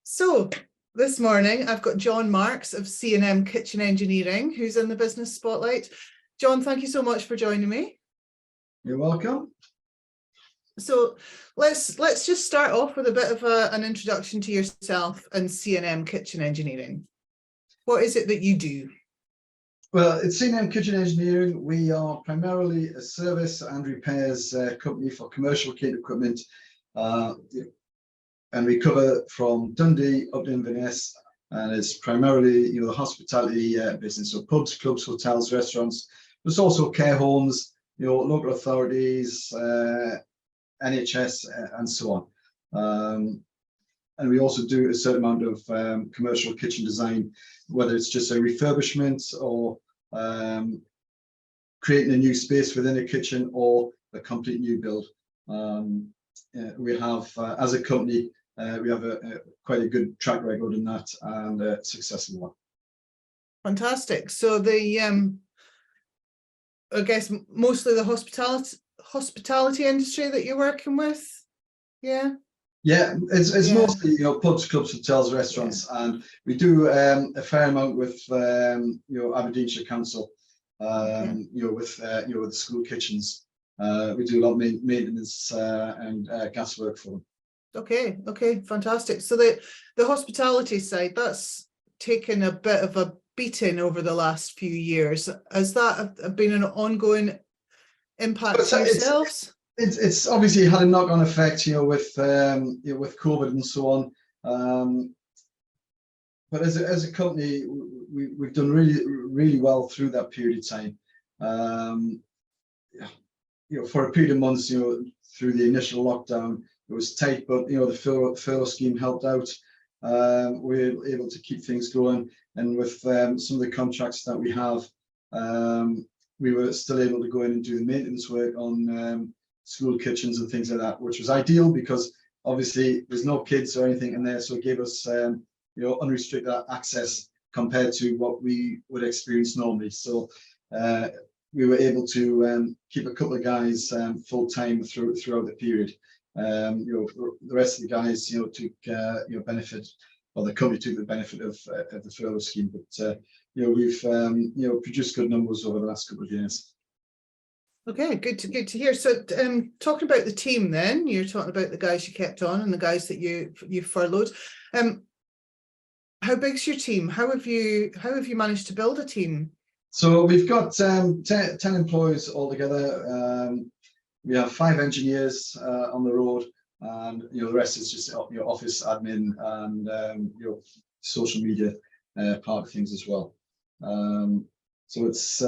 So this morning I've got John Marks of C&M Kitchen Engineering, who's in the business spotlight. John, thank you so much for joining me. You're welcome. So let's just start off with a bit of an introduction to yourself and C&M Kitchen Engineering. What is it that you do? Well, at C&M Kitchen Engineering, we are primarily a service and repairs company for commercial kitchen equipment, and we cover from Dundee up to Inverness, and it's primarily the hospitality business, so pubs, clubs, hotels, restaurants, but it's also care homes, local authorities, NHS, and so on. And we also do a certain amount of commercial kitchen design, whether it's just a refurbishment or creating a new space within a kitchen or a complete new build. We have, as a company, we have quite a good track record in that, and a successful one. Fantastic. So I guess mostly the hospitality industry that you're working with, yeah. Yeah, it's mostly pubs, clubs, hotels, restaurants, and we do a fair amount with Aberdeenshire Council, with the school kitchens. We do a lot of maintenance and gas work for them. Okay, fantastic. So the hospitality side, that's taken a bit of a beating over the last few years. Has that been an ongoing impact to yourselves? It's obviously had a knock-on effect, with COVID and so on. But as a company, we've done really well through that period of time. For a period of months, through the initial lockdown, it was tight, but the furlough scheme helped out. We were able to keep things going, and with some of the contracts that we have, we were still able to go in and do the maintenance work on school kitchens and things like that, which was ideal because obviously there's no kids or anything in there, so it gave us unrestricted access compared to what we would experience normally. So we were able to keep a couple of guys full time throughout the period. The rest of the guys took benefit, or the company took the benefit of the furlough scheme, but we've produced good numbers over the last couple of years. Okay, good to hear. So talking about the team, then you're talking about the guys you kept on and the guys that you furloughed. How big's your team? How have you managed to build a team? So we've got 10 employees altogether. We have 5 engineers on the road, and the rest is just office admin and social media part of things as well. So it's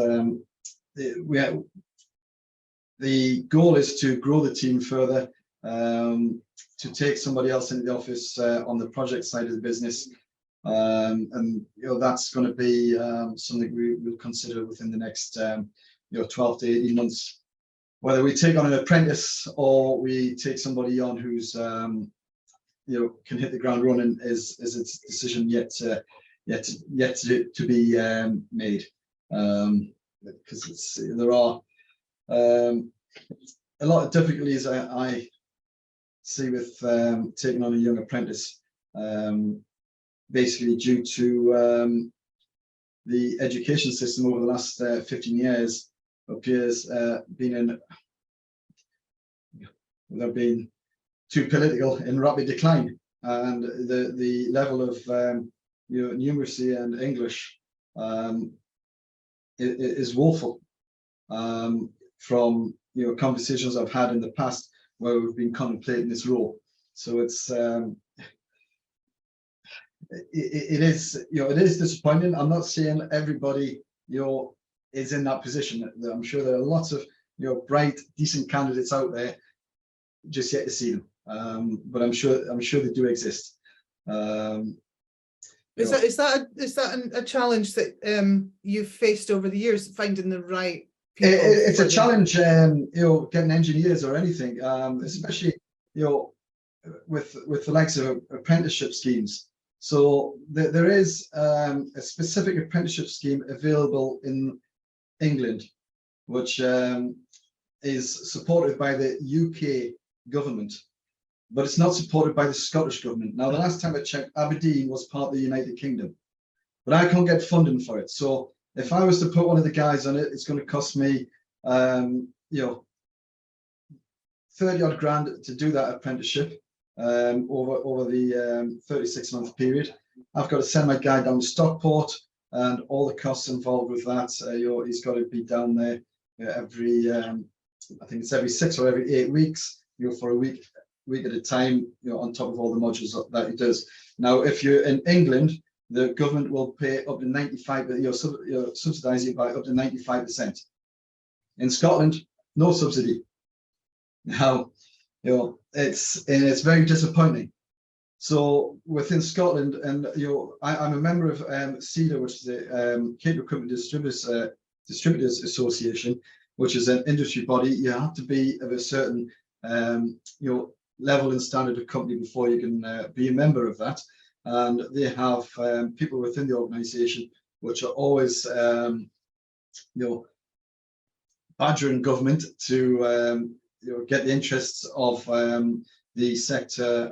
the goal is to grow the team further, to take somebody else into the office on the project side of the business, and that's going to be something we will consider within the next 12 to 18 months. Whether we take on an apprentice or we take somebody on who's can hit the ground running is a decision yet to be made, because there are a lot of difficulties I see with taking on a young apprentice, basically due to the education system over the last 15 years appears without being too political, in rapid decline, and the level of numeracy and English is woeful. From conversations I've had in the past where we've been contemplating this role, so it's it is disappointing. I'm not saying everybody is in that position. I'm sure there are lots of bright, decent candidates out there, just yet to see them. But I'm sure they do exist. Is that a challenge that you've faced over the years, finding the right people? It's a challenge, getting engineers or anything, especially with the likes of apprenticeship schemes. So there is a specific apprenticeship scheme available in England, which is supported by the UK government. but it's not supported by the Scottish government. Now, the last time I checked, Aberdeen was part of the United Kingdom, but I can't get funding for it. So if I was to put one of the guys on it, it's going to cost me, 30 odd grand to do that apprenticeship over the 36-month period. I've got to send my guy down to Stockport, and all the costs involved with that. He's got to be down there every, I think it's every 6 or every 8 weeks, for a week at a time, on top of all the modules that he does. Now, if you're in England, the government will pay up to 95, subsidise you by up to 95%. In Scotland, no subsidy. Now, it's very disappointing. So within Scotland, and I'm a member of CEDA, which is the Cable Equipment Distributors Association, which is an industry body. You have to be of a certain level and standard of company before you can be a member of that. And they have people within the organisation which are always badgering government to get the interests of the sector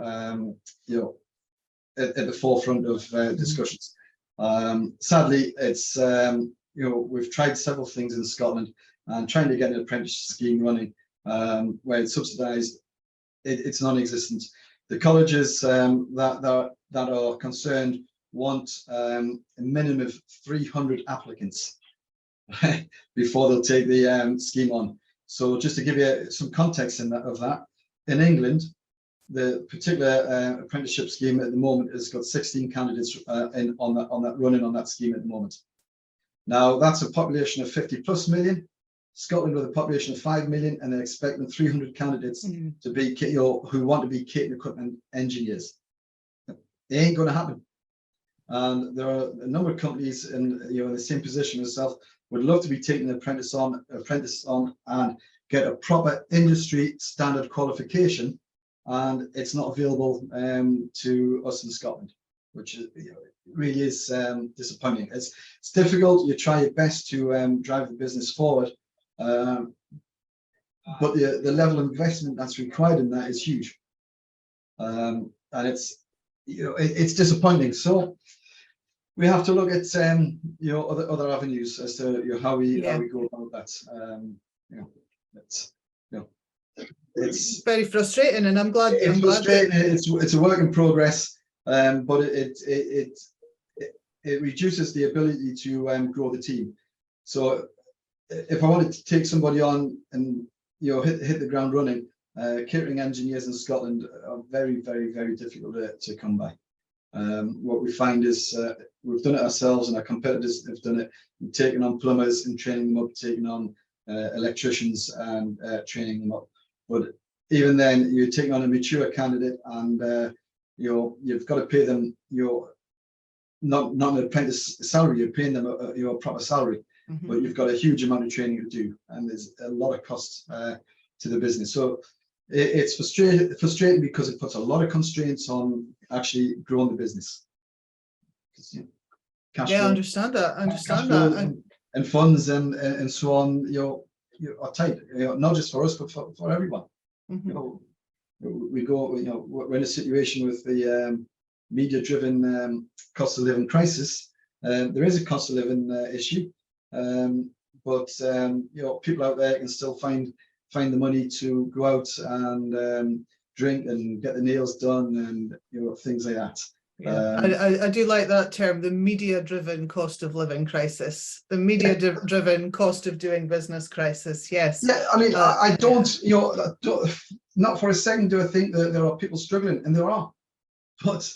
at the forefront of discussions. Sadly, it's we've tried several things in Scotland and trying to get an apprenticeship scheme running where it's subsidised. It's non-existent. The colleges that are concerned want a minimum of 300 applicants before they'll take the scheme on. So just to give you some context of that, in England, the particular apprenticeship scheme at the moment has got 16 candidates running on that scheme at the moment. Now that's a population of 50+ million. Scotland with a population of 5 million, and they're expecting 300 candidates to be who want to be catering equipment engineers. It ain't going to happen. And there are a number of companies in the same position as myself would love to be taking an apprentice on and get a proper industry standard qualification, and it's not available to us in Scotland, which really is disappointing. It's difficult. You try your best to drive the business forward, but the level of investment that's required in that is huge, and it's disappointing. So we have to look at other avenues as to how we go about that. It's very frustrating, and I'm glad. It's a work in progress, but it reduces the ability to grow the team. So if I wanted to take somebody on and hit the ground running, catering engineers in Scotland are very, very, very difficult to come by. What we find is we've done it ourselves, and our competitors have done it. We've taken on plumbers and training them up, taking on electricians and training them up. But even then, you're taking on a mature candidate, and you've got to pay them not an apprentice salary. You're paying them a proper salary, but you've got a huge amount of training to do, and there's a lot of cost to the business. So it's frustrating because it puts a lot of constraints on actually growing the business. Cash flow, I understand that. And funds and so on, are tight. Not just for us, but for everyone. We're in a situation with the media-driven cost of living crisis. There is a cost of living issue, but people out there can still find the money to go out and drink and get the nails done and things like that. I do like that term, the media-driven cost of living crisis, the media-driven cost of doing business crisis. Yes. Yeah, I mean, I don't, not for a second do I think that there are people struggling, and there are, but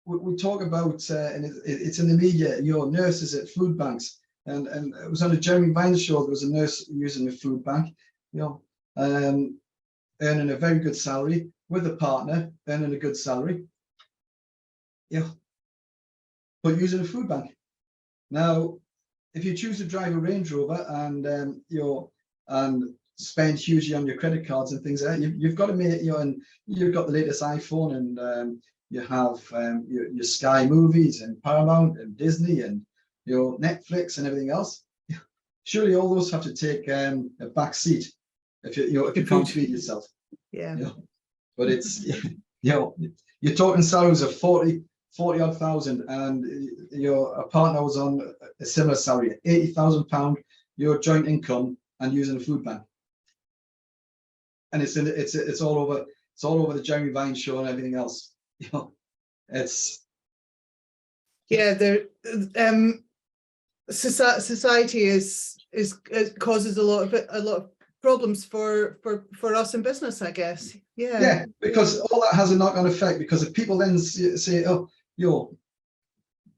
we talk about and it's in the media. Nurses at food banks, and it was on a Jeremy Vines show. There was a nurse using a food bank, earning a very good salary, with a partner earning a good salary, but using a food bank. Now, if you choose to drive a Range Rover and spend hugely on your credit cards and things like that, you've got to make and you've got the latest iPhone, and you have your Sky Movies and Paramount and Disney and Netflix and everything else. Surely all those have to take a back seat if you Good can't food. feed yourself. Yeah. But it's you're talking salaries of 40 odd thousand, and your partner was on a similar salary, £80,000, your joint income, and using a food bank. And it's all over the Jeremy Vine show and everything else. It's there. Society it causes a lot of problems for us in business, I guess. Yeah, because all that has a knock-on effect, because if people then say, oh,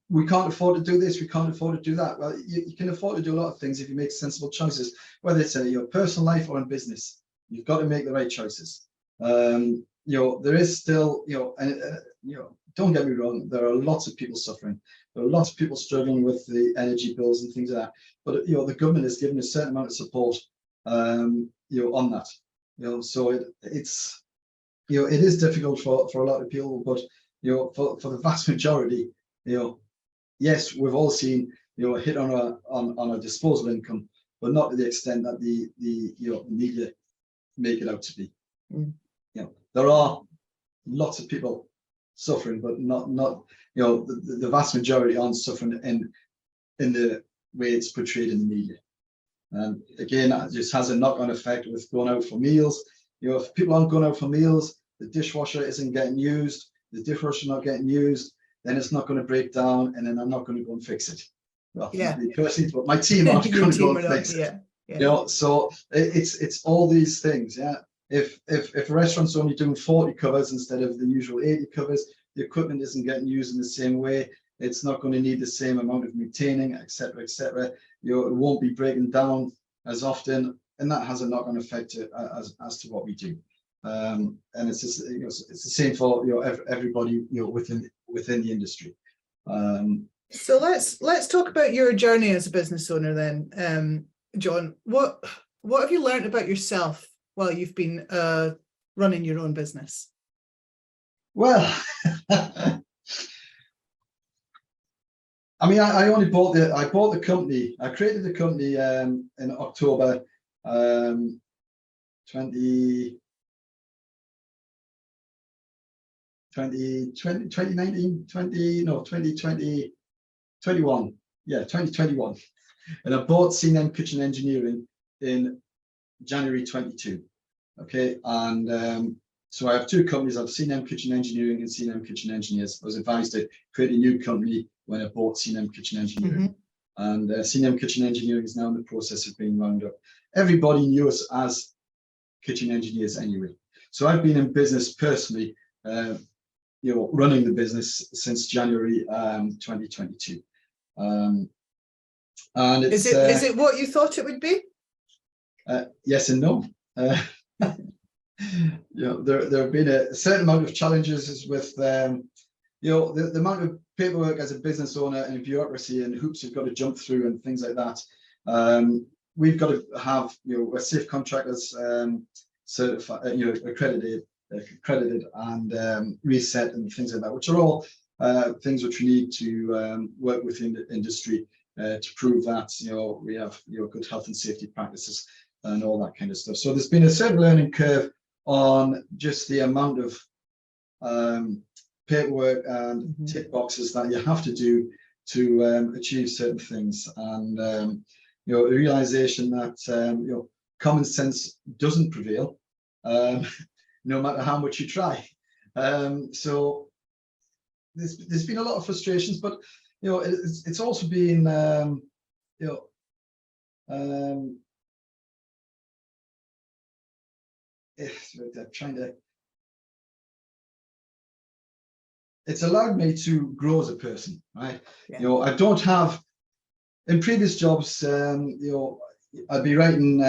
we can't afford to do this, we can't afford to do that. Well, you can afford to do a lot of things if you make sensible choices, whether it's in your personal life or in business. You've got to make the right choices. There is still, don't get me wrong, there are lots of people suffering. There are lots of people struggling with the energy bills and things like that. But the government has given a certain amount of support, on that. So it's it is difficult for a lot of people, but for the vast majority, yes, we've all seen a hit on a disposable income, but not to the extent that the media make it out to be. There are lots of people suffering, but not the vast majority aren't suffering in the way it's portrayed in the media. And again, that just has a knock-on effect with going out for meals. If people aren't going out for meals, the dishwasher isn't getting used, the dishwasher not getting used, then it's not going to break down, and then I'm not going to go and fix it. Well, not me personally, but my team aren't going to go and fix it. So it's all these things. If a restaurant's only doing 40 covers instead of the usual 80 covers, the equipment isn't getting used in the same way. It's not going to need the same amount of maintaining, etc., etc. It won't be breaking down as often, and that has a knock-on effect as to what we do. And it's just, it's the same for everybody within the industry. So let's talk about your journey as a business owner then, John. What have you learned about yourself while you've been running your own business? Well, I mean, I only bought the company. I created the company in October 2019, yeah, 2021. And I bought C&M Kitchen Engineering in January 22. Okay, and so I have two companies. I have C&M Kitchen Engineering and C&M Kitchen Engineers. I was advised to create a new company when I bought C&M Kitchen Engineering. And C&M Kitchen Engineering is now in the process of being wound up. Everybody knew us as kitchen engineers anyway. So I've been in business personally, running the business since January 2022. And it's, is it what you thought it would be? Yes and no. There have been a certain amount of challenges with the amount of paperwork as a business owner and bureaucracy and hoops you've got to jump through and things like that. We've got to have we're safe contractors certified, accredited and reset and things like that, which are all things which we need to work within the industry to prove that we have good health and safety practices and all that kind of stuff. So there's been a certain learning curve on just the amount of paperwork and tick boxes that you have to do to achieve certain things, and the realization that common sense doesn't prevail, no matter how much you try. So there's been a lot of frustrations, but it's also been it's allowed me to grow as a person, right? I don't have, in previous jobs, I'd be writing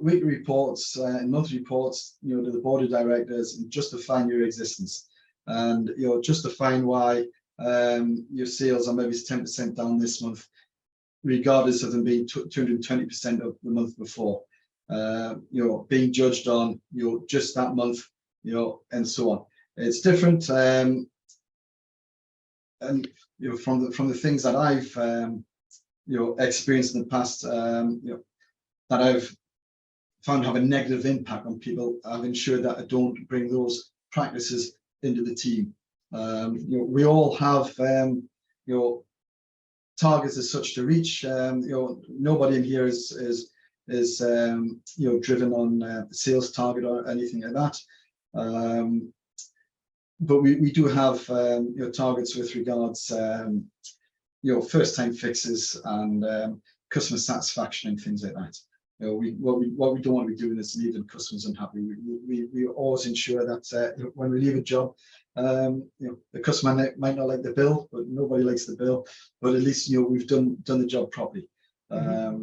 weekly reports and monthly reports to the board of directors and justifying your existence, and justifying why your sales are maybe 10% down this month, regardless of them being 220% of the month before. Being judged on just that month, and so on. It's different, and from the things that I've experienced in the past, that I've found to have a negative impact on people, I've ensured that I don't bring those practices into the team. We all have targets as such to reach. Nobody in here is driven on a sales target or anything like that. But we do have targets with regards first time fixes and customer satisfaction and things like that. What we don't want to be doing is leaving customers unhappy. We always ensure that when we leave a job, the customer might not like the bill, but nobody likes the bill. But at least we've done the job properly. Yeah.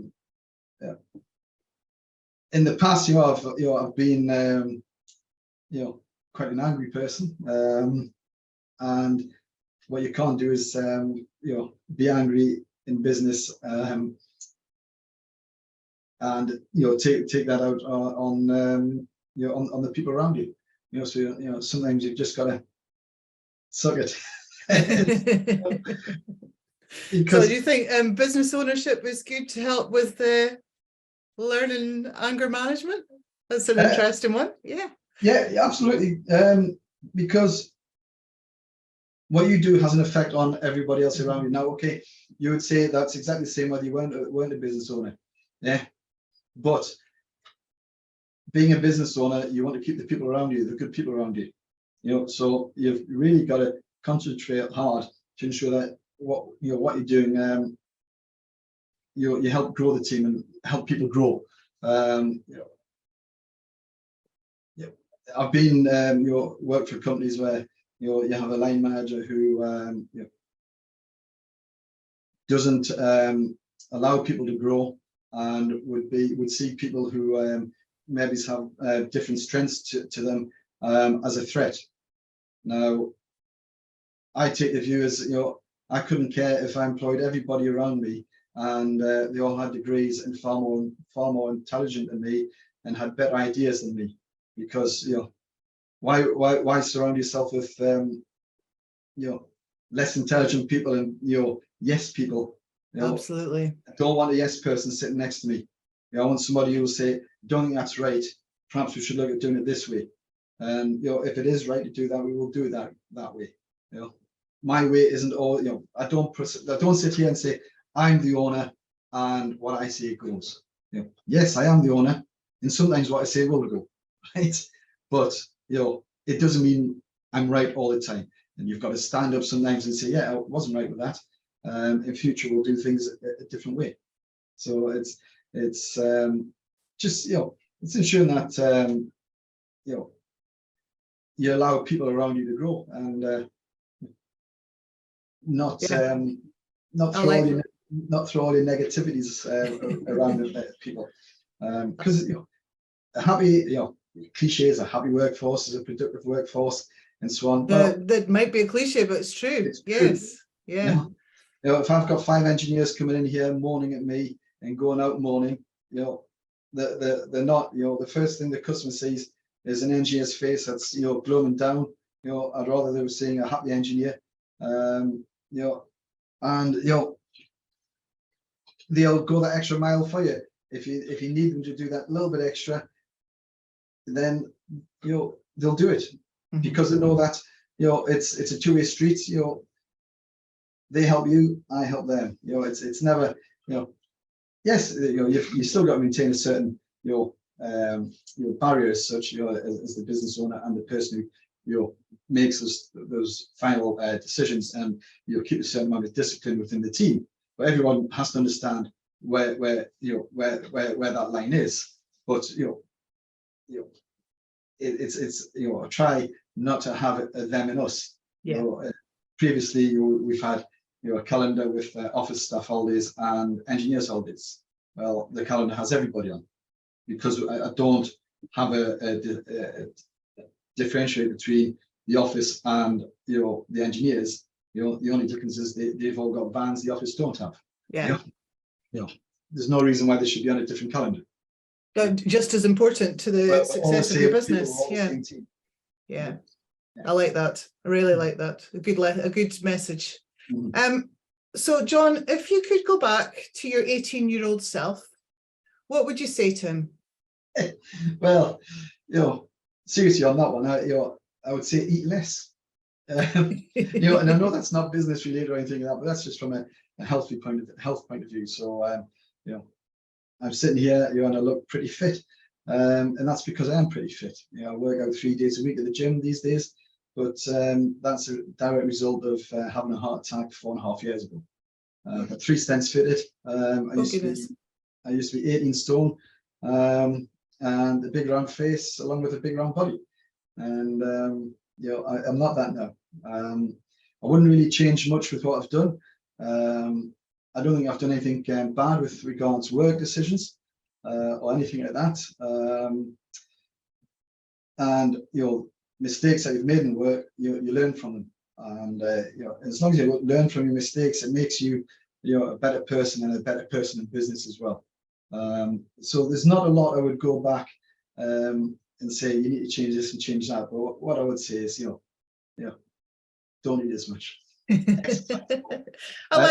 In the past, I've been quite an angry person, and what you can't do is be angry in business. And take that out on the people around you. So sometimes you've just got to suck it. So do you think business ownership is good to help with learning anger management? That's an interesting one. Yeah, absolutely. Because what you do has an effect on everybody else around you. Now, okay, you would say that's exactly the same whether you weren't a business owner. Yeah. But being a business owner, you want to keep the people around you, the good people around you. So you've really got to concentrate hard to ensure that what you're doing, you help grow the team and help people grow. I've been worked for companies where you have a line manager who doesn't allow people to grow, and would see people who maybe have different strengths to them as a threat. Now, I take the view as I couldn't care if I employed everybody around me and they all had degrees and far more intelligent than me and had better ideas than me, because why surround yourself with less intelligent people and yes people. Absolutely. I don't want a yes person sitting next to me. I want somebody who will say, don't think that's right. Perhaps we should look at doing it this way. And if it is right to do that, we will do it that way. My way isn't all. I don't sit here and say I'm the owner and what I say goes. Yes, I am the owner, and sometimes what I say will go, right? But it doesn't mean I'm right all the time. And you've got to stand up sometimes and say, yeah, I wasn't right with that. In future we'll do things a different way. So it's just it's ensuring that you allow people around you to grow and not throw all your negativities around people, because happy cliches, a happy workforce is a productive workforce and so on. That might be a cliche, but it's true. Yes. Yeah. If I've got 5 engineers coming in here moaning at me and going out moaning, they're not, the first thing the customer sees is an engineer's face that's, glowing down. I'd rather they were seeing a happy engineer, and they'll go that extra mile for you. If you need them to do that little bit extra, then, they'll do it, because they know that, it's a two-way street. They help you, I help them. It's never, yes, you still got to maintain a certain, barrier as such, as the business owner and the person who, makes those final decisions, and keep a certain amount of discipline within the team. But everyone has to understand where that line is. But it's try not to have it them and us. Yeah. Previously, we've had a calendar with office staff holidays and engineers holidays. Well, the calendar has everybody on, because I don't have a differentiate between the office and the engineers. The only difference is they've all got vans the office don't have. Yeah. There's no reason why they should be on a different calendar. Just as important to the success of your business. Yeah. I like that. I really like that. A good message. So John, if you could go back to your 18-year-old self, what would you say to him? Well, seriously on that one, I would say eat less. And I know that's not business related or anything like that, but that's just from a health point of view. So, I'm sitting here, and I look pretty fit, and that's because I am pretty fit. I work out 3 days a week at the gym these days, but that's a direct result of having a heart attack 4.5 years ago. Had 3 stents fitted. I used to be 18 stone, and a big round face along with a big round body, and I'm not that now. I wouldn't really change much with what I've done. I don't think I've done anything bad with regards to work decisions or anything like that. And mistakes that you've made in work, you learn from them, and as long as you learn from your mistakes, it makes you a better person and a better person in business as well. So there's not a lot I would go back and say you need to change this and change that. But what I would say is, don't eat as much. I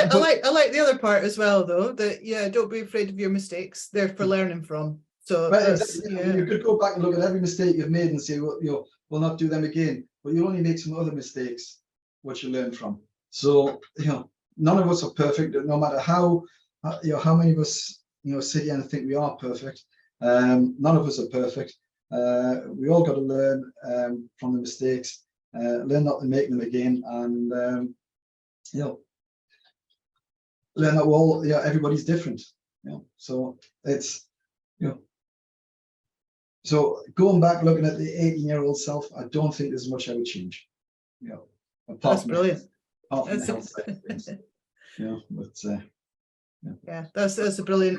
like the other part as well, though, that don't be afraid of your mistakes. They're for learning from. So exactly. You could go back and look at every mistake you've made and say, well, we'll not do them again. But you'll only make some other mistakes which you learn from. So none of us are perfect, no matter how many of us sit here and think we are perfect. None of us are perfect. We all got to learn from the mistakes, learn not to make them again, and learn that everybody's different. So it's so going back looking at the 18-year-old self, I don't think there's much I would change. That's brilliant. Apart from the health side of things. But yeah, that's a brilliant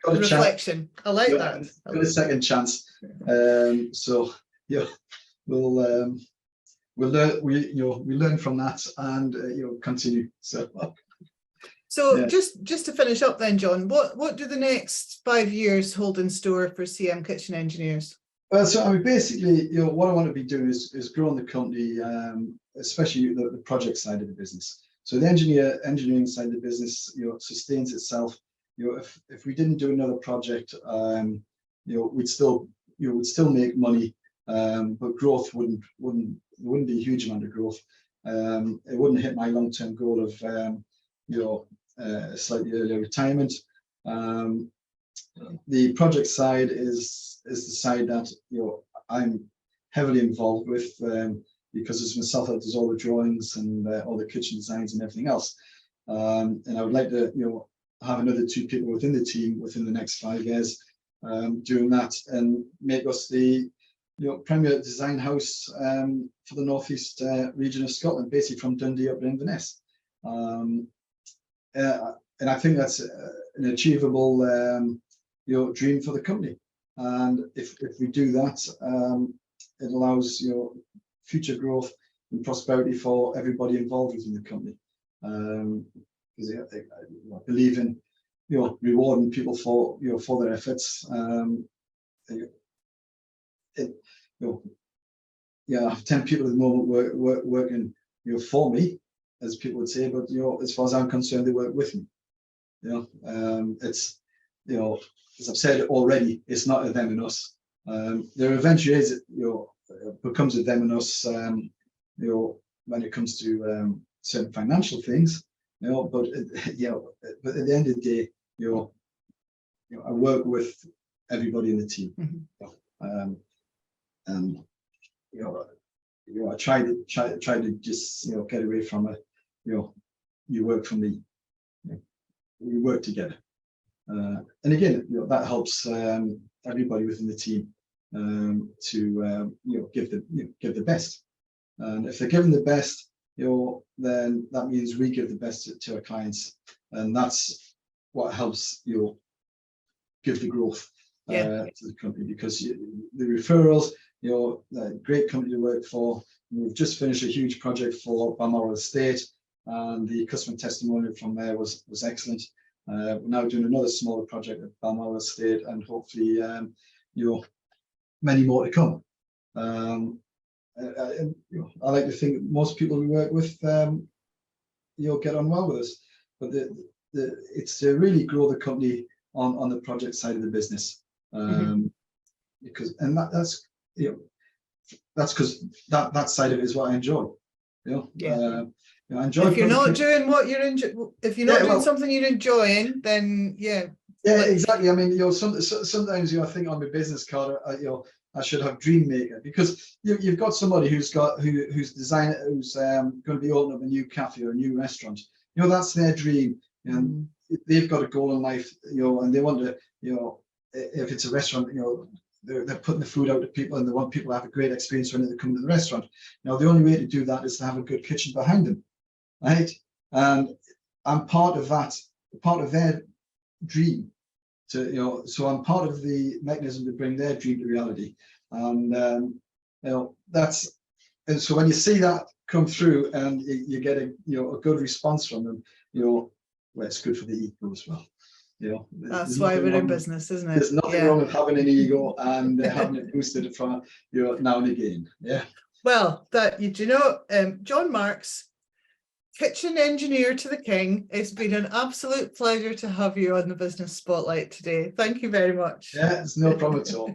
reflection. I like that. Got a second chance. So we'll learn. We learn from that and continue. So just to finish up then, John, what do the next 5 years hold in store for CM Kitchen Engineers? Well, so I mean, basically, what I want to be doing is growing the company, especially the project side of the business. So the engineering side of the business, sustains itself. If we didn't do another project, we'd still make money, but growth wouldn't be a huge amount of growth. It wouldn't hit my long-term goal of a slightly earlier retirement. The project side is the side that I'm heavily involved with, because it's myself that does all the drawings and all the kitchen designs and everything else. And I would like to have another 2 people within the team within the next 5 years doing that, and make us the premier design house for the northeast region of Scotland, basically from Dundee up to Inverness. And I think that's an achievable dream for the company. And if we do that, it allows future growth and prosperity for everybody involved within the company. Because I believe in rewarding people for for their efforts. I have 10 people at the moment working for me, as people would say, but as far as I'm concerned, they work with me. It's as I've said already, it's not a them and us. There eventually is becomes a them and us when it comes to certain financial things, but at the end of the day, I work with everybody in the team. And I try to just get away from you work for me, we work together, and again that helps everybody within the team to give the best. And if they're giving the best, then that means we give the best to our clients, and that's what helps give the growth to the company, because the referrals, a great company to work for. We've just finished a huge project for Balmoral Estate, and the customer testimonial from there was excellent. We're now doing another smaller project at Balmoral Estate, and hopefully many more to come. I like to think most people we work with get on well with us, but it's to really grow the company on the project side of the business. Because that's because that side of it is what I enjoy. I enjoy. If you're not doing what you're if you're not doing something you're enjoying, then yeah, exactly. I mean, sometimes I think on my business card, I should have dream maker, because you've got somebody who's going to be opening up a new cafe or a new restaurant. That's their dream, and they've got a goal in life, and they want to, if it's a restaurant, they're putting the food out to people, and they want people to have a great experience when they come to the restaurant. The only way to do that is to have a good kitchen behind them, right? And I'm part of that, part of their dream. So I'm part of the mechanism to bring their dream to reality, and and so when you see that come through and you get a good response from them, well, it's good for the ego as well. That's why we're in business, isn't it? There's nothing wrong with having an ego and having it boosted from now and again. Yeah. Well, John Marks, kitchen engineer to the king. It's been an absolute pleasure to have you on the Business Spotlight today. Thank you very much. Yeah, it's no problem at all.